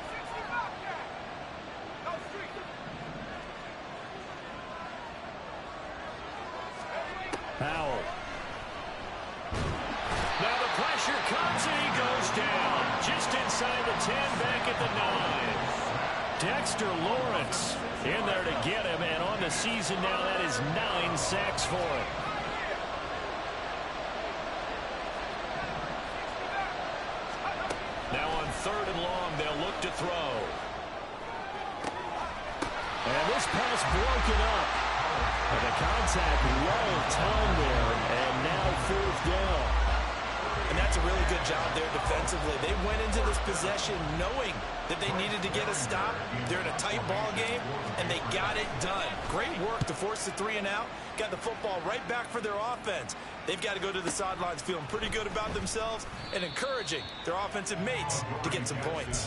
Powell. Now the pressure comes and he goes down. Just inside the 10, back at the 9. Dexter Lawrence in there to get him, and on the season now that is 9 sacks for him. Now on 3rd and long, they'll look to throw. And this pass broken up. And the contact well timed there, and now 4th down. And that's a really good job there defensively. They went into this possession knowing that they needed to get a stop. They're in a tight ball game, and they got it done. Great work to force the 3 and out. Got the football right back for their offense. They've got to go to the sidelines feeling pretty good about themselves and encouraging their offensive mates to get some points.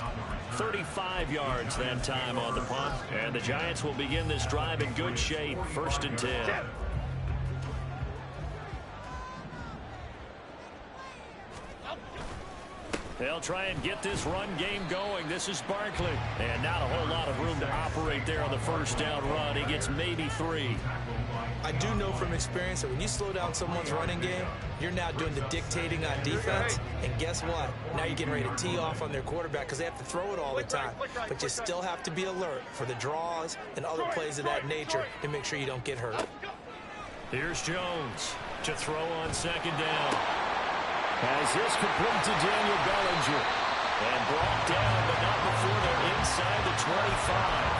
35 yards that time on the punt. And the Giants will begin this drive in good shape. 1st and 10. They'll try and get this run game going. This is Barkley. And not a whole lot of room to operate there on the 1st down run. He gets maybe 3. I do know from experience that when you slow down someone's running game, you're now doing the dictating on defense. And guess what? Now you're getting ready to tee off on their quarterback because they have to throw it all the time. But you still have to be alert for the draws and other plays of that nature to make sure you don't get hurt. Here's Jones to throw on second down. As this complete to Daniel Bellinger. And brought down, but not before they're inside the 25.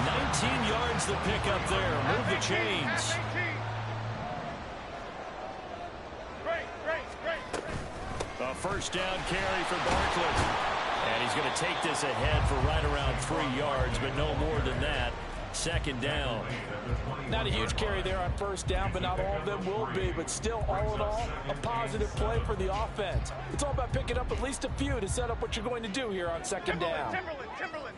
19 yards to pick up there. Move the chains. A first down carry for Barkley. And he's going to take this ahead for right around 3 yards, but no more than that. Second down. Not a huge carry there on first down, but not all of them will be. But still, all in all, a positive play for the offense. It's all about picking up at least a few to set up what you're going to do here on second down. Timberland.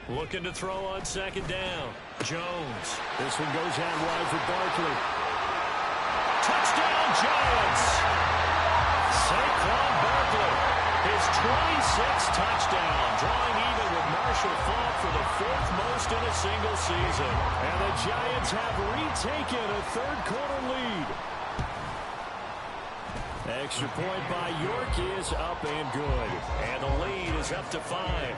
Looking to throw on second down. Jones. This one goes out wide for Barkley. Touchdown, Giants! Saquon Barkley, his 26th touchdown, drawing even with Marshall Faulk for the 4th most in a single season. And the Giants have retaken a third-quarter lead. Extra point by York is up and good. And the lead is up to 5.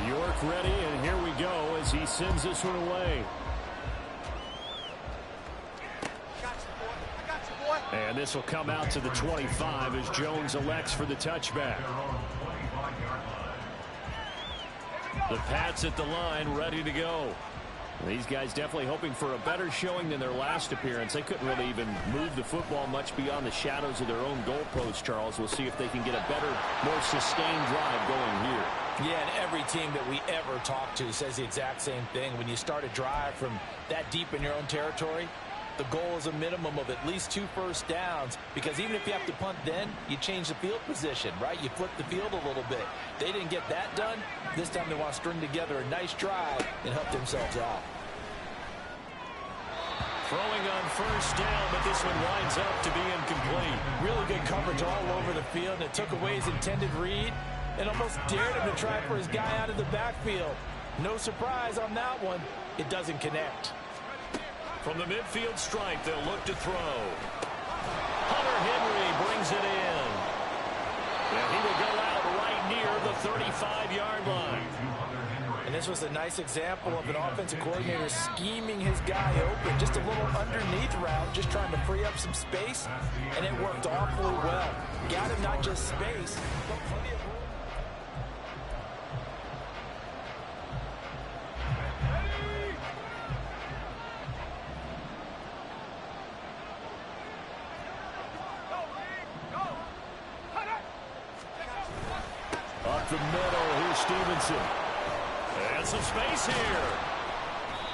York ready, and here we go as he sends this one away. And this will come out to the 25 as Jones elects for the touchback. The Pats at the line, ready to go. These guys definitely hoping for a better showing than their last appearance. They couldn't really even move the football much beyond the shadows of their own goalpost, Charles. We'll see if they can get a better, more sustained drive going here. Yeah, and every team that we ever talk to says the exact same thing. When you start a drive from that deep in your own territory, the goal is a minimum of at least 2 first downs, because even if you have to punt then, you change the field position, right? You flip the field a little bit. They didn't get that done. This time they want to string together a nice drive and help themselves out. Throwing on first down, but this one winds up to be incomplete. Really good coverage all over the field, and it took away his intended read and almost dared him to try for his guy out of the backfield. No surprise on that one. It doesn't connect. From the midfield stripe, they'll look to throw. Hunter Henry brings it in. And he will go out right near the 35-yard line. And this was a nice example of an offensive coordinator scheming his guy open. Just a little underneath route, just trying to free up some space, and it worked awfully well. Got him not just space, but plenty of room. Up the middle, here's Stevenson. And some space here.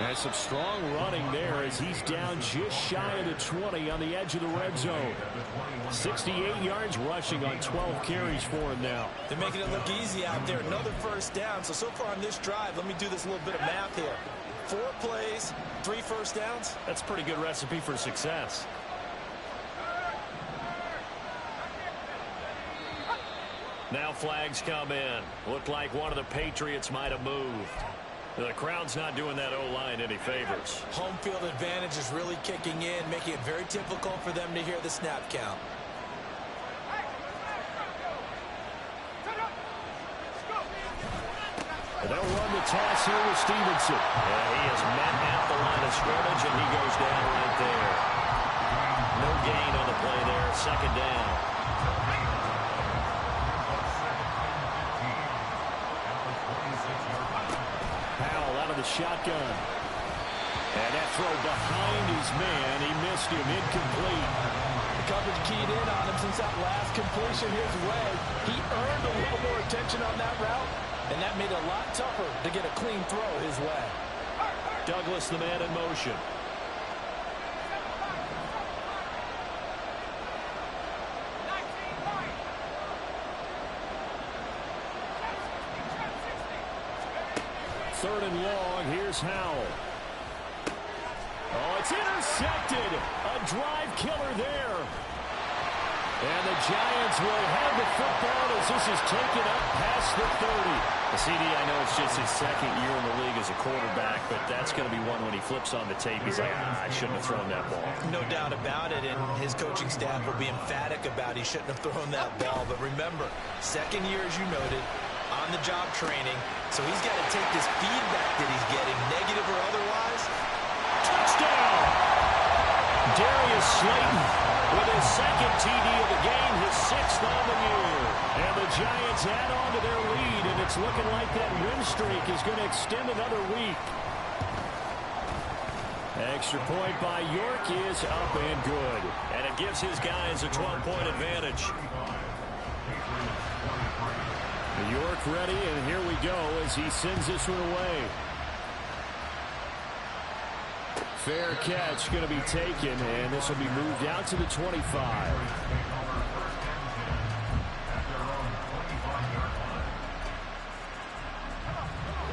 And some strong running there as he's down just shy of the 20 on the edge of the red zone. 68 yards rushing on 12 carries for him now. They're making it look easy out there. Another first down. So far on this drive, let me do this little bit of math here. 4 plays, 3 first downs. That's a pretty good recipe for success. Now flags come in. Looked like one of the Patriots might have moved. The crowd's not doing that O-line any favors. Home field advantage is really kicking in, making it very difficult for them to hear the snap count. They'll run the toss here with Stevenson. And he is met at the line of scrimmage, and he goes down right there. No gain on the play there. Second down. Powell out of the shotgun. And that throw behind his man. He missed him. Incomplete. The coverage keyed in on him since that last completion his way. He earned a little more attention on that route, and that made it a lot tougher to get a clean throw his way. Douglas, the man in motion. Third and long. Here's Howell. Oh, it's intercepted. A drive killer there. And the Giants will have the football as this is taken up past the 30. CD, I know it's just his second year in the league as a quarterback, but that's going to be one when he flips on the tape. He's like, I shouldn't have thrown that ball. No doubt about it, and his coaching staff will be emphatic about he shouldn't have thrown that ball. But remember, second year, as you noted, on-the-job training, so he's got to take this feedback that he's getting, negative or otherwise. Touchdown! Darius Slayton with his second TD of the game, his 6th on the year. And the Giants add on to their lead, and it's looking like that win streak is going to extend another week. Extra point by York is up and good. And it gives his guys a 12-point advantage. York ready, and here we go as he sends this one away. Fair catch going to be taken, and this will be moved out to the 25.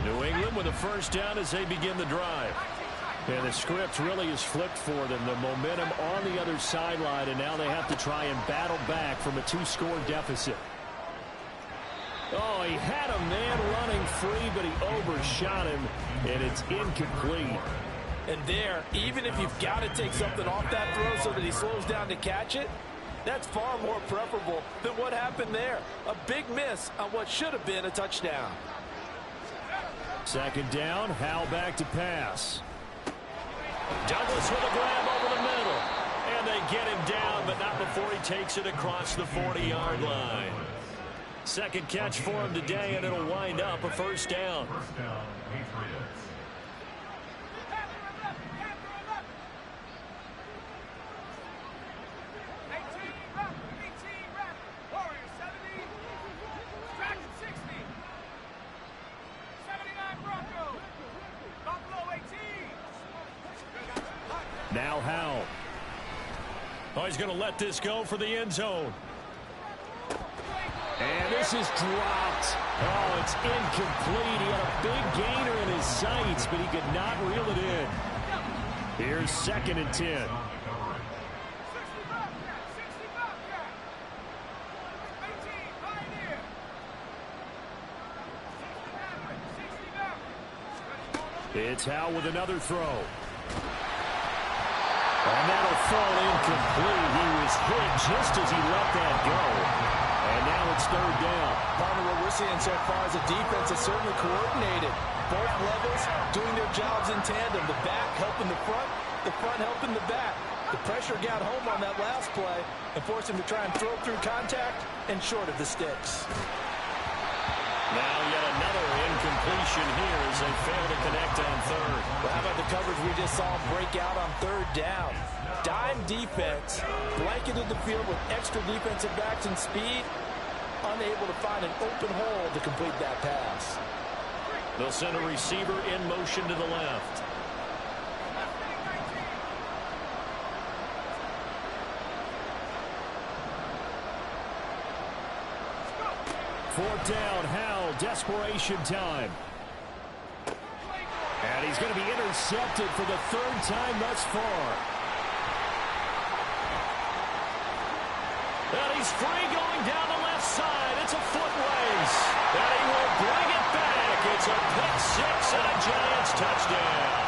New England with a first down as they begin the drive. And the script really is flipped for them. The momentum on the other sideline, and now they have to try and battle back from a 2-score deficit. Oh, he had a man running free, but he overshot him, and it's incomplete. And there, even if you've got to take something off that throw so that he slows down to catch it, that's far more preferable than what happened there. A big miss on what should have been a touchdown. Second down, Howell back to pass. Douglas with a grab over the middle. And they get him down, but not before he takes it across the 40-yard line. Second catch for him today, and it'll wind up a first down. First down, Patriots. Now Howell. Oh, he's going to let this go for the end zone. And this is dropped. Oh, it's incomplete. He had a big gainer in his sights, but he could not reel it in. Here's 2nd and 10. It's Howell with another throw. And that'll fall incomplete. He was hit just as he let that go. And now it's 3rd down. Partner, what we're seeing so far is a defense that's certainly coordinated. Both levels doing their jobs in tandem. The back helping the front helping the back. The pressure got home on that last play and forced him to try and throw through contact and short of the sticks. Now yet another incompletion here as they fail to connect on 3rd. Well, how about the coverage we just saw him break out on 3rd down? Dime defense, blanketed the field with extra defensive backs and speed, unable to find an open hole to complete that pass. They'll send a receiver in motion to the left. Fourth down, Howell, desperation time. And he's going to be intercepted for the 3rd time thus far. And he's free going down the left side. It's a foot race. And he will bring it back. It's a pick 6 and a Giants touchdown.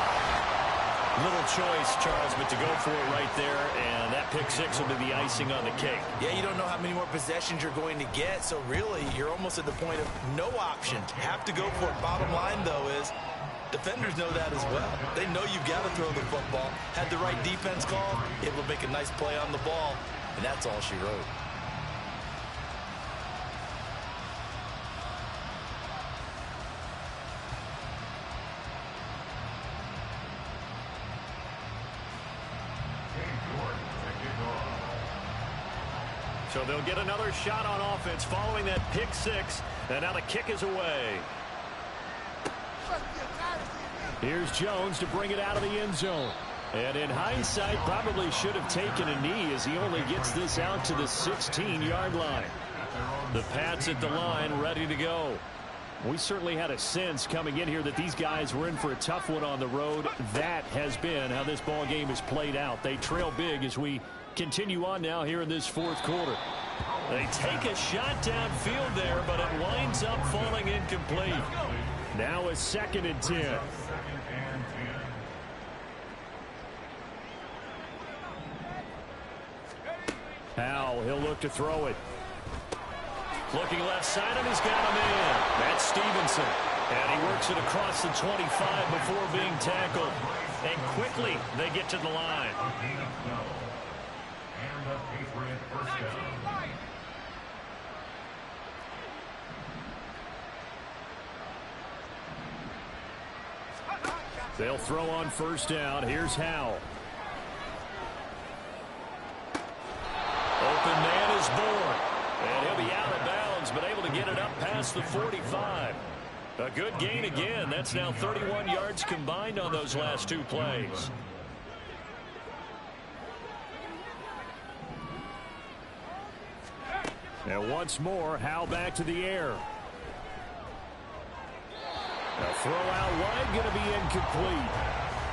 Little choice, Charles, but to go for it right there, and that pick 6 will be the icing on the cake. Yeah, you don't know how many more possessions you're going to get, so really you're almost at the point of no options. Have to go for it. Bottom line, though, is defenders know that as well. They know you've got to throw the football. Had the right defense call, able to make a nice play on the ball, and that's all she wrote. So they'll get another shot on offense following that pick 6. And now the kick is away. Here's Jones to bring it out of the end zone. And in hindsight, probably should have taken a knee as he only gets this out to the 16-yard line. The Pats at the line ready to go. We certainly had a sense coming in here that these guys were in for a tough one on the road. That has been how this ball game has played out. They trail big as we Continue on now here in this fourth quarter. They take a shot downfield there, but it winds up falling incomplete. Now a 2nd and 10. Howell, he'll look to throw it. Looking left side, and he's got him in. That's Stevenson. And he works it across the 25 before being tackled. And quickly, they get to the line. And a Patriot first down. They'll throw on first down. Here's Howell. Open man is born. And he'll be out of bounds, but able to get it up past the 45. A good gain again. That's now 31 yards combined on those last 2 plays. And once more, Howell back to the air. A throw out wide, going to be incomplete.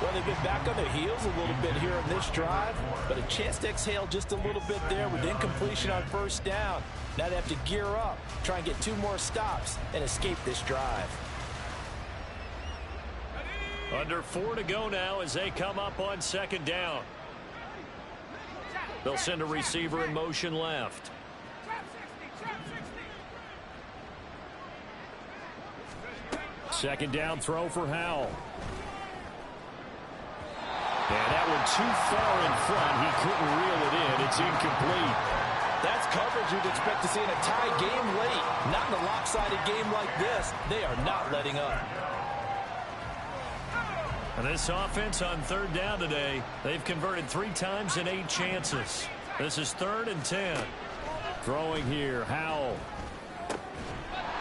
Well, they've been back on their heels a little bit here in this drive, but a chance to exhale just a little bit there with incompletion on first down. Now they have to gear up, try and get 2 more stops, and escape this drive. Under 4 to go now as they come up on 2nd down. They'll send a receiver in motion left. Second down throw for Howell. And that one too far in front. He couldn't reel it in. It's incomplete. That's coverage you'd expect to see in a tie game late. Not in a lopsided game like this. They are not letting up. And this offense on 3rd down today, they've converted 3 times in 8 chances. This is 3rd and 10. Throwing here, Howell.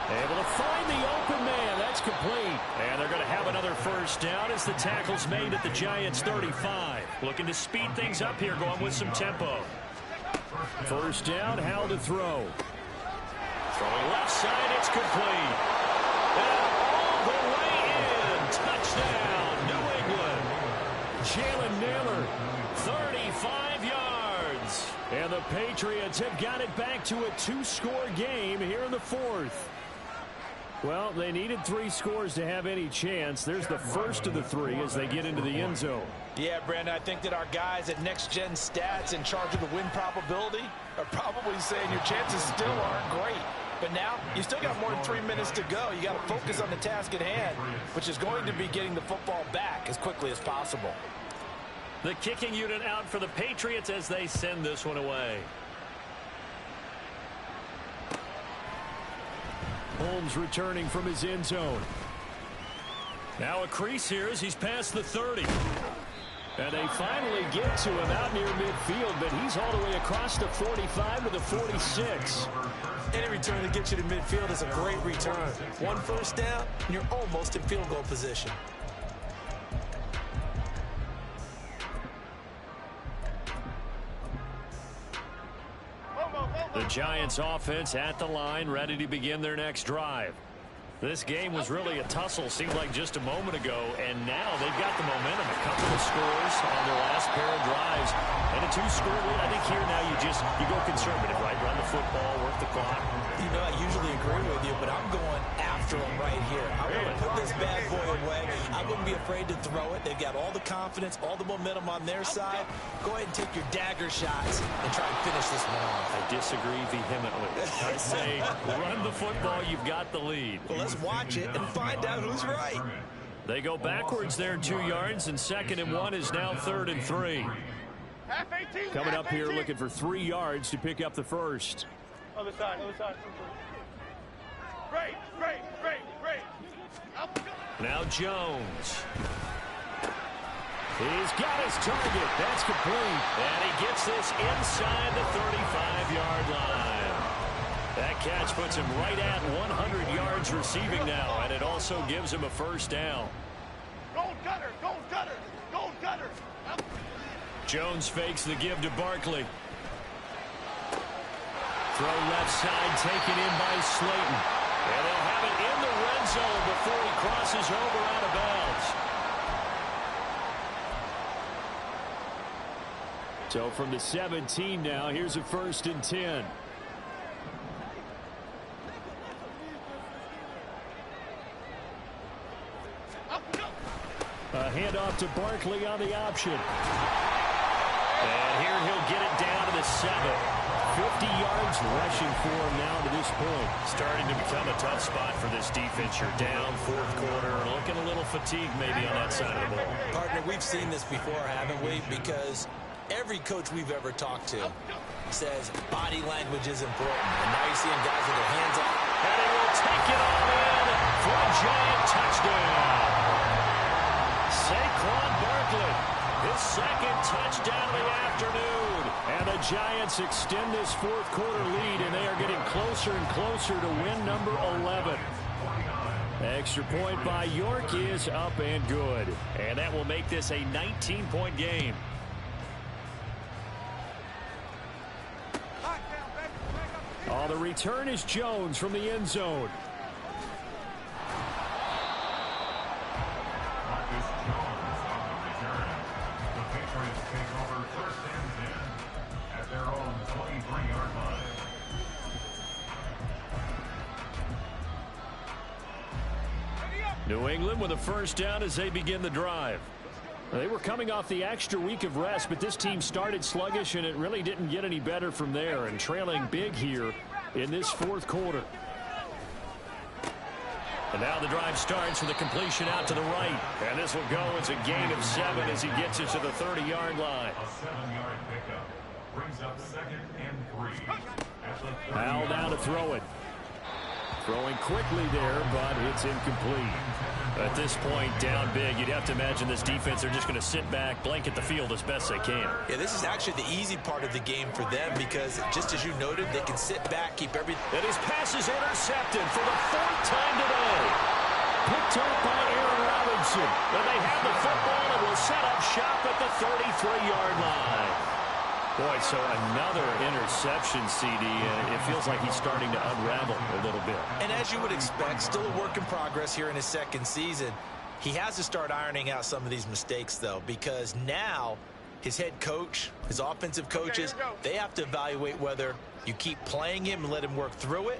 Able to find the open man. That's complete. And they're going to have another first down as the tackle's made at the Giants' 35. Looking to speed things up here, going with some tempo. First down, Howell to throw. Throwing left side, it's complete. And all the way in. Touchdown, New England. Jalen Naylor, 35 yards. And the Patriots have got it back to a 2-score game here in the 4th. Well, they needed 3 scores to have any chance. There's the first of the 3 as they get into the end zone. Yeah, Brandon, I think that our guys at Next Gen Stats in charge of the win probability are probably saying your chances still aren't great. But now, you still got more than 3 minutes to go. You got to focus on the task at hand, which is going to be getting the football back as quickly as possible. The kicking unit out for the Patriots as they send this one away. Holmes returning from his end zone. Now a crease here as he's past the 30. And they finally get to him out near midfield, but he's all the way across the 45 to the 46. Any return that gets you to midfield is a great return. 1 first down, and you're almost in field goal position. The Giants offense at the line, ready to begin their next drive. This game was really a tussle, seemed like just a moment ago, and now they've got the momentum. A couple of scores on their last pair of drives, and a 2-score lead. I think here now you go conservative, right? Run the football, work the clock. You know, I usually agree with you, but I'm going after them right here. I want to put this bad boy away. I wouldn't be afraid to throw it. They've got all the confidence, all the momentum on their side. Go ahead and take your dagger shots and try and finish this one off. I disagree vehemently. I say run the football, you've got the lead. Well, let's watch it and find out who's right. They go backwards there 2 yards, and 2nd and 1 is now 3rd and 3. Coming up here looking for 3 yards to pick up the first. Other side, other side. Great. Now Jones. He's got his target. That's complete. And he gets this inside the 35-yard line. That catch puts him right at 100 yards receiving now, and it also gives him a first down. Gold cutter, gold cutter, gold cutter. Jones fakes the give to Barkley. Throw left side taken in by Slayton. And they'll have it in the red zone before he crosses over out of bounds. So from the 17 now, here's a 1st and 10. A handoff to Barkley on the option. And here he'll get it down to the 7. 50 yards rushing for him now to this point. Starting to become a tough spot for this defense. You're down 4th quarter, looking a little fatigued maybe on that side of the ball. Partner, we've seen this before, haven't we? Because every coach we've ever talked to says body language is important. And now you see him guys with their hands up. And he will take it all in for a giant touchdown. Saquon Barkley, his 2nd touchdown of the afternoon. And the Giants extend this 4th quarter lead, and they are getting closer and closer to win number 11. Extra point by York is up and good. And that will make this a 19-point game. Oh, the return is Jones from the end zone. Marcus Jones on the return. The Patriots take over 1st and 10 at their own 23-yard line. New England with a 1st down as they begin the drive. They were coming off the extra week of rest, but this team started sluggish, and it really didn't get any better from there, and trailing big here in this 4th quarter. And now the drive starts with a completion out to the right. And this will go as a gain of 7 as he gets it to the 30-yard line. A 7-yard pickup brings up 2nd and 3. Al now to throw it. Throwing quickly there, but it's incomplete. At this point, down big, you'd have to imagine this defense, they're just going to sit back, blanket the field as best they can. Yeah, this is actually the easy part of the game for them because, just as you noted, they can sit back, keep everything. And his pass is intercepted for the 4th time today. Picked up by Aaron Robinson. And they have the football and will set up shop at the 33-yard line. Boy, so another interception, CD, and it feels like he's starting to unravel a little bit. And as you would expect, still a work in progress here in his 2nd season. He has to start ironing out some of these mistakes, though, because now his head coach, his offensive coaches, they have to evaluate whether you keep playing him and let him work through it,